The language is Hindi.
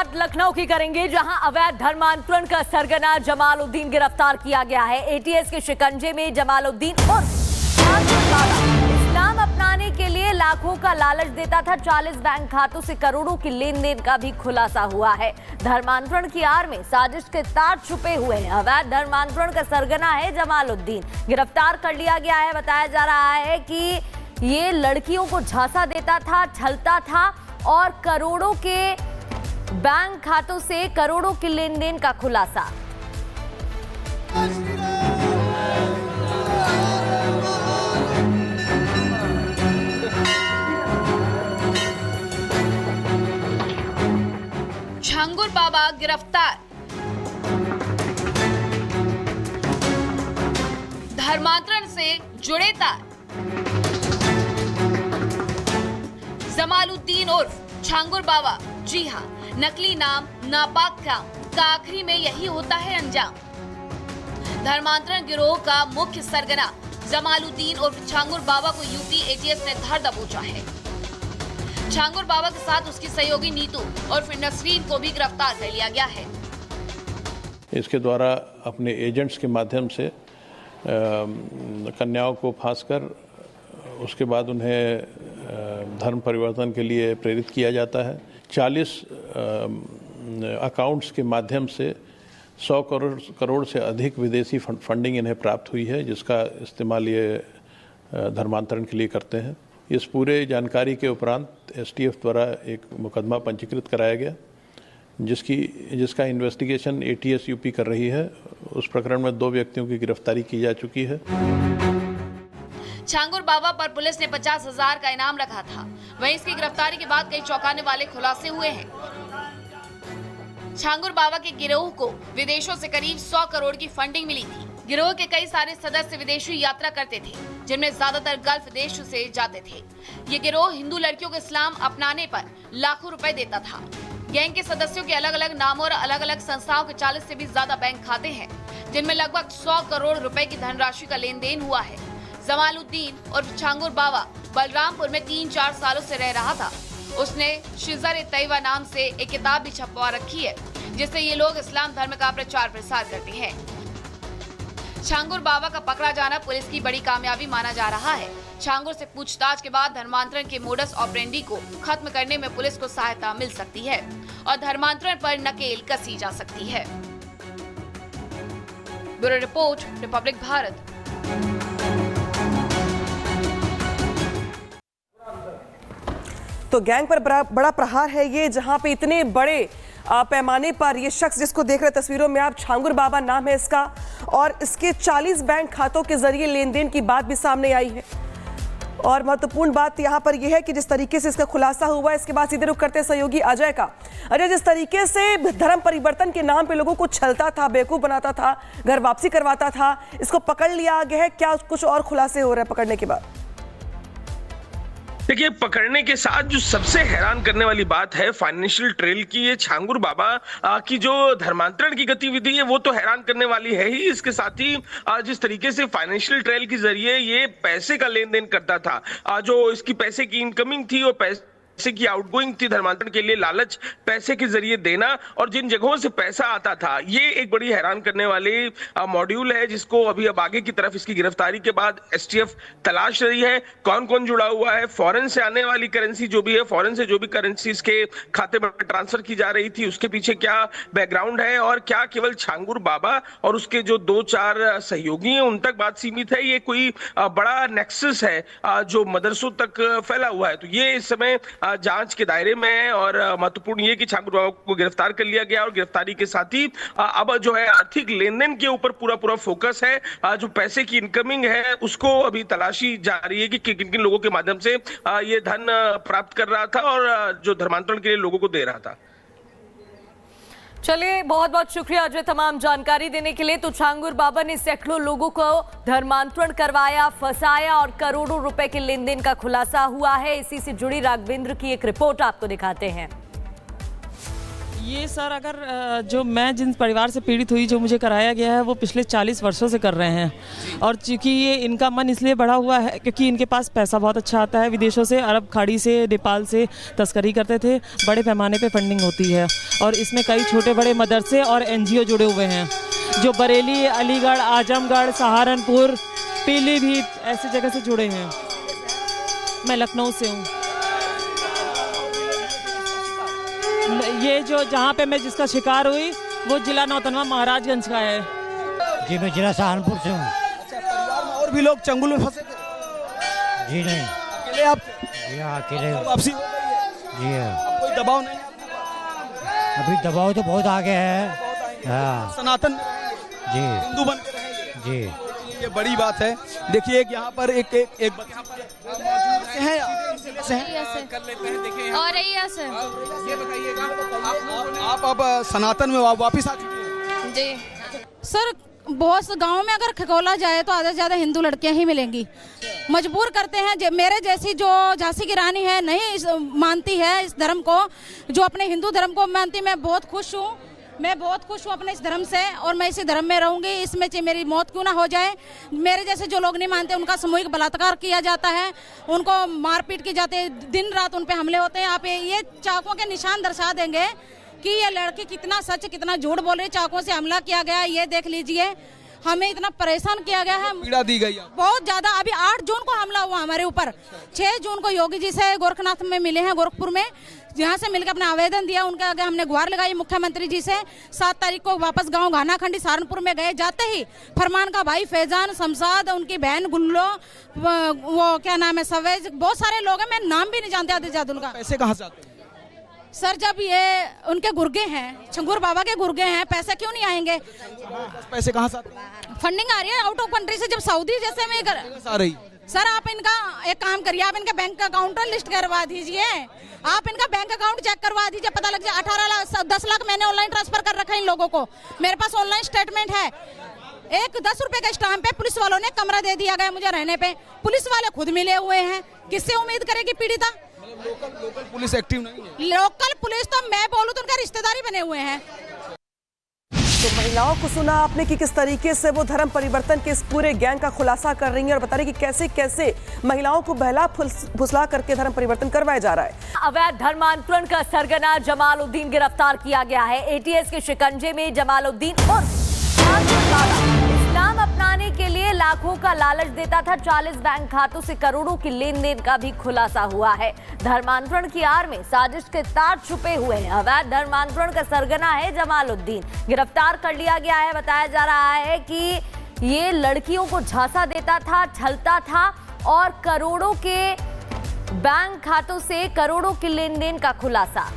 बात लखनऊ की करेंगे, जहां अवैध धर्मांतरण का सरगना जमालुद्दीन गिरफ्तार किया गया है। एटीएस के शिकंजे में जमालुद्दीन उर्फ इस्लाम अपनाने के लिए लाखों का लालच देता था। 40 बैंक खातों से करोड़ों की लेन देन का भी खुलासा हुआ है। धर्मांतरण की आड़ में साजिश के तार छुपे हुए हैं। अवैध धर्मांतरण का सरगना है जमालुद्दीन, गिरफ्तार कर लिया गया है। बताया जा रहा है कि ये लड़कियों को झांसा देता था, छलता था और करोड़ों के बैंक खातों से करोड़ों की लेन देन का खुलासा। छांगुर बाबा गिरफ्तार। धर्मांतरण से जुड़े तार। जमालुद्दीन उर्फ छांगुर बाबा, जी हाँ, नकली नाम, नापाक काम का आखिरी में यही होता है अंजाम। धर्मांतरण गिरोह का मुख्य सरगना जमालुद्दीन उर्फ छांगुर बाबा को यूपी एटीएस ने धर दबोचा है। छांगुर बाबा के साथ उसकी सहयोगी नीतू और फिर नसरीन को भी गिरफ्तार कर लिया गया है। इसके द्वारा अपने एजेंट्स के माध्यम से कन्याओं को फांसकर उसके बाद उन्हें धर्म परिवर्तन के लिए प्रेरित किया जाता है। 40 अकाउंट्स के माध्यम से 100 करोड़ से अधिक विदेशी फंडिंग इन्हें प्राप्त हुई है, जिसका इस्तेमाल ये धर्मांतरण के लिए करते हैं। इस पूरे जानकारी के उपरांत एसटीएफ द्वारा एक मुकदमा पंजीकृत कराया गया, जिसका इन्वेस्टिगेशन एटीएस यूपी कर रही है। उस प्रकरण में 2 व्यक्तियों की गिरफ्तारी की जा चुकी है। छांगुर बाबा पर पुलिस ने 50,000 का इनाम रखा था। वहीं इसकी गिरफ्तारी के बाद कई चौंकाने वाले खुलासे हुए हैं। छांगुर बाबा के गिरोह को विदेशों से करीब 100 करोड़ की फंडिंग मिली थी। गिरोह के कई सारे सदस्य विदेशी यात्रा करते थे, जिनमें ज्यादातर गल्फ देश से जाते थे। ये गिरोह हिंदू लड़कियों को इस्लाम अपनाने पर लाखों रुपए देता था। गैंग के सदस्यों के अलग अलग नामों और अलग अलग संस्थाओं के 40 से भी ज्यादा बैंक खाते हैं, जिनमें लगभग 100 करोड़ रुपए की धनराशि का लेन देन हुआ है। जमालुद्दीन और छांगुर बाबा बलरामपुर में 3-4 सालों से रह रहा था। उसने शिजर-ए-तैयबा नाम से एक किताब भी छपवा रखी है, जिससे ये लोग इस्लाम धर्म का प्रचार प्रसार करते हैं। छांगुर बाबा का पकड़ा जाना पुलिस की बड़ी कामयाबी माना जा रहा है। छांगुर से पूछताछ के बाद धर्मांतरण के मोडस ऑपरेंडी को खत्म करने में पुलिस को सहायता मिल सकती है और धर्मांतरण पर नकेल कसी जा सकती है। Bureau report, Republic Bharat. तो गैंग पर बड़ा प्रहार है ये, जहां पे इतने बड़े पैमाने पर ये शख्स, जिसको देख रहे तस्वीरों में आप, छांगुर बाबा नाम है इसका, और इसके 40 बैंक खातों के जरिए लेन देन की बात भी सामने आई है। और महत्वपूर्ण बात यहाँ पर यह है कि जिस तरीके से इसका खुलासा हुआ, इसके बाद सीधे रुख करते सहयोगी अजय का। अजय, जिस तरीके से धर्म परिवर्तन के नाम पे लोगों को छलता था, बेवकूफ बनाता था, घर वापसी करवाता था, इसको पकड़ लिया गया है, क्या कुछ और खुलासे हो रहे हैं पकड़ने के बाद? देखिए, पकड़ने के साथ जो सबसे हैरान करने वाली बात है फाइनेंशियल ट्रेल की, ये छांगुर बाबा की जो धर्मांतरण की गतिविधि है वो तो हैरान करने वाली है ही। इसके साथ ही जिस तरीके से फाइनेंशियल ट्रेल के जरिए ये पैसे का लेन देन करता था, जो इसकी पैसे की इनकमिंग थी और पैसे की आउटगोइंग थी, धर्मांतरण के लिए लालच पैसे के जरिए देना, और जिन जगहों से पैसा आता था, ये एक बड़ी हैरान करने वाली मॉड्यूल है, जिसको अभी अब आगे की तरफ इसकी गिरफ्तारी के बाद एसटीएफ तलाश रही है। कौन कौन जुड़ा हुआ है, फॉरेन से आने वाली करेंसी जो भी है, फॉरेन से जो भी करेंसी इसके खाते में ट्रांसफर की जा रही थी, उसके पीछे क्या बैकग्राउंड है, और क्या केवल छांगुर बाबा और उसके जो 2-4 सहयोगी हैं उन तक बात सीमित है, ये कोई बड़ा नेक्सस है जो मदरसों तक फैला हुआ है। तो ये इस समय जांच के दायरे में है, और महत्वपूर्ण ये कि छांगुर बाबा को गिरफ्तार कर लिया गया, और गिरफ्तारी के साथ ही अब जो है आर्थिक लेन देन के ऊपर पूरा फोकस है। जो पैसे की इनकमिंग है उसको अभी तलाशी जा रही है कि किन किन लोगों के माध्यम से ये धन प्राप्त कर रहा था और जो धर्मांतरण के लिए लोगों को दे रहा था। चलिए, बहुत बहुत शुक्रिया अजय तमाम जानकारी देने के लिए। तो छांगुर बाबा ने सैकड़ों लोगों को धर्मांतरण करवाया, फंसाया और करोड़ों रुपए के लेन देन का खुलासा हुआ है। इसी से जुड़ी राघवेंद्र की एक रिपोर्ट आपको दिखाते हैं। ये सर अगर जो मैं जिन परिवार से पीड़ित हुई, जो मुझे कराया गया है, वो पिछले 40 वर्षों से कर रहे हैं। और चूँकि ये इनका मन इसलिए बढ़ा हुआ है क्योंकि इनके पास पैसा बहुत अच्छा आता है विदेशों से, अरब खाड़ी से, नेपाल से तस्करी करते थे, बड़े पैमाने पे फंडिंग होती है। और इसमें कई छोटे बड़े मदरसे और NGO जुड़े हुए हैं, जो बरेली, अलीगढ़, आजमगढ़, सहारनपुर, पीलीभीत ऐसी जगह से जुड़े हैं। मैं लखनऊ से हूँ। ये जो जहाँ पे मैं जिसका शिकार हुई वो जिला नौतनवा महाराजगंज का है। जी मैं जिला सहारनपुर से हूँ। अच्छा, परिवार में और भी लोग चंगुल में फंसे थे? जी नहीं, अकेले आप? जी हाँ अकेले। वापसी हो गई है? जी हाँ। अब कोई दबाव नहीं? अभी दबाव तो बहुत आगे है। हाँ सनातन में जी, हिंदू बन के रहेंगे। जी ये बड़ी बात है। देखिए एक यहाँ पर एक कर लेते हैं। देखिए और सर ये बताइएगा, आप सनातन में वापिस आ चुके हैं? जी सर, बहुत से गाँव में अगर खगोला जाए तो आधे से ज़्यादा हिंदू लड़कियां ही मिलेंगी। मजबूर करते हैं। मेरे जैसी जो झांसी की रानी है, नहीं मानती है इस धर्म को, जो अपने हिंदू धर्म को मानती। मैं बहुत खुश हूँ अपने इस धर्म से, और मैं इसी धर्म में रहूंगी। इसमें चाहे मेरी मौत क्यों ना हो जाए। मेरे जैसे जो लोग नहीं मानते उनका सामूहिक बलात्कार किया जाता है, उनको मारपीट की जाती है, दिन रात उन पे हमले होते हैं। आप ये चाकुओं के निशान दर्शा देंगे कि ये लड़की कितना सच कितना झूठ बोल रही है। चाकुओं से हमला किया गया, ये देख लीजिए। हमें इतना परेशान किया गया है, पीड़ा दी गई है बहुत ज्यादा। अभी 8 जून को हमला हुआ हमारे ऊपर। 6 जून को योगी जी से गोरखनाथ में मिले हैं, गोरखपुर में, जहाँ से मिलकर अपना आवेदन दिया। उनके आगे हमने गुहार लगाई मुख्यमंत्री जी से। 7 तारीख को वापस गांव घानाखंडी सहारनपुर में गए। जाते ही फरमान का भाई फैजान, शमशाद, उनकी बहन गुल्लो, वो क्या नाम है, सवेज, बहुत सारे लोग हैं, मैं नाम भी नहीं जानते आदि ज्यादा उनका। पैसे कहाँ से आते हैं? सर जब ये उनके गुर्गे हैं, छंगूर बाबा के गुर्गे हैं, पैसे क्यों नहीं आएंगे? पैसे कहाँ से आते हैं? फंडिंग आ रही है आउट ऑफ कंट्री से। जब सऊदी जैसे में आ रही। सर आप इनका एक काम करिए, आप इनका बैंक अकाउंट लिस्ट करवा दीजिए। आप इनका बैंक अकाउंट चेक करवा दीजिए, पता लग जाए। 18 लाख 10 लाख मैंने ऑनलाइन ट्रांसफर कर रखा है इन लोगों को। मेरे पास ऑनलाइन स्टेटमेंट है। एक 10 रुपए का स्टाम्प पे पुलिस वालों ने कमरा दे दिया गया मुझे रहने पे। पुलिस वाले खुद मिले हुए हैं। किससे उम्मीद करेगी पीड़िता? लोकल पुलिस एक्टिव नहीं है। लोकल पुलिस तो मैं बोलूं तो उनका रिश्तेदारी बने हुए हैं। तो महिलाओं को सुना आपने कि किस तरीके से वो धर्म परिवर्तन के इस पूरे गैंग का खुलासा कर रही हैं और बता रही कि कैसे कैसे महिलाओं को बहला फुसला करके धर्म परिवर्तन करवाया जा रहा है। अवैध धर्मांतरण का सरगना जमालुद्दीन गिरफ्तार किया गया है। ATS के शिकंजे में जमालुद्दीन और इस्लाम अपनाने के लिए लाखों का लालच देता था। 40 बैंक खातों से करोड़ों की लेन देन का भी खुलासा हुआ है। धर्मांतरण की आड़ में साजिश के तार छुपे हुए हैं। अवैध धर्मांतरण का सरगना है जमालुद्दीन। गिरफ्तार कर लिया गया है। बताया जा रहा है कि ये लड़कियों को झांसा देता था, छलता था और करोड़ों के बैंक खातों से करोड़ों की लेन देन का खुलासा।